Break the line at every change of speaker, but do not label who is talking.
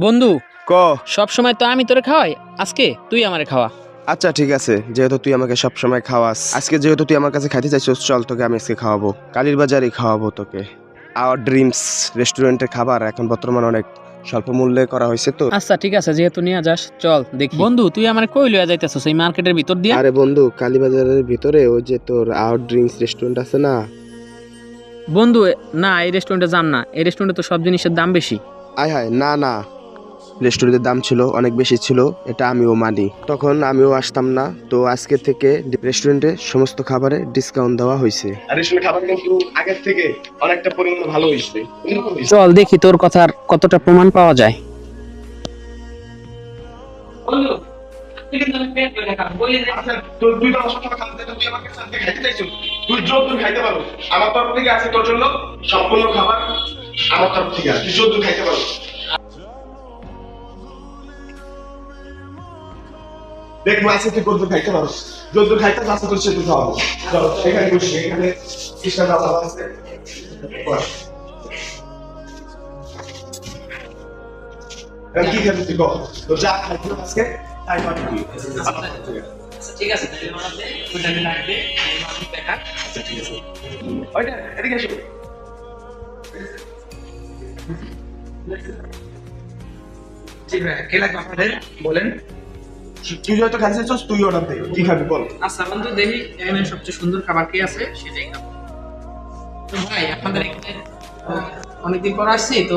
বন্ধু,
ক
সব সময় তো আমি তোরে খাওয়াই, আজকে তুই আমারে খাওয়া।
আচ্ছা ঠিক আছে, যেহেতু তুই আমাকে সব সময় খাওয়াস, আজকে যেহেতু তুই আমার কাছে খাইতে চাইছিস, চল তোকে আমি আজকে খাওয়াবো। কালীর বাজারেই খাওয়াবো তোকে। আওয়ার ড্রিমস রেস্টুরেন্টের খাবার এখন বর্তমানে অনেক স্বল্প মূল্যে করা হয়েছে তো।
আচ্ছা ঠিক আছে, যেহেতু নিয়ে যাস চল দেখি। বন্ধু, তুই আমারে কই লইয়া যাইতেছস এই মার্কেটের ভিতর দিয়া?
আরে বন্ধু, কালীবাজারের ভিতরে ওই যে তোর আওয়ার ড্রিমস রেস্টুরেন্ট আছে না।
বন্ধু, না এই রেস্টুরেন্টে যাম না, এই রেস্টুরেন্টে তো সব জিনিসের দাম বেশি।
আয় হায়, না না, রেস্টুরেন্টের দাম ছিল অনেক বেশি ছিল, এটা আমিও মানি, তখন আমিও আসতাম না। তো আজকে থেকে রেস্টুরেন্টে সমস্ত খাবারে ডিসকাউন্ট দেওয়া হয়েছে। আর রেস্টুরেন্টের খাবার কিন্তু আগের থেকে অনেকটা পরিমাণে ভালো হয়েছে।
চল দেখি তোর কথার কতটা প্রমাণ পাওয়া যায়।
আচ্ছা, তুই তো আমার সাথে খাইতে, তুই আমাকে সাথে খাইতে চাইছিস, তুই যতদূর খাইতে পারো আমার তরফ থেকে আছে তোর জন্য সম্পূর্ণ খাবার। আমার তরফ থেকে আছে, তুই যতদূর খাইতে পারো। দেখ মাছে তুই কতদূর খাইতে পারো, যতদূর খাইতে পারো তোর সেতু খাওয়াবো। চল এখানে বসে, এখানে কৃষ্ণা দাদা আছে, বস। কি খাবি তুই কর, তো যা খাইতে আজকে তাই পাঠাবি।
ঠিক আছে, তাহলে আমাদের ওইটা লাগবে, এই মাছ দেখা।
ওইটা এদিকে এসো।
জি ভাই, কে লাগবে আপনাদের বলেন।
তুই হয়তো খাইতে চাইছিস, তুই অর্ডার দে, কি খাবি বল।
আচ্ছা বন্ধু, দেখি এখানে সবচেয়ে সুন্দর খাবার কি আছে সেটাই খাবো। তো ভাই, আপনাদের এখানে অনেকদিন পর আসছি তো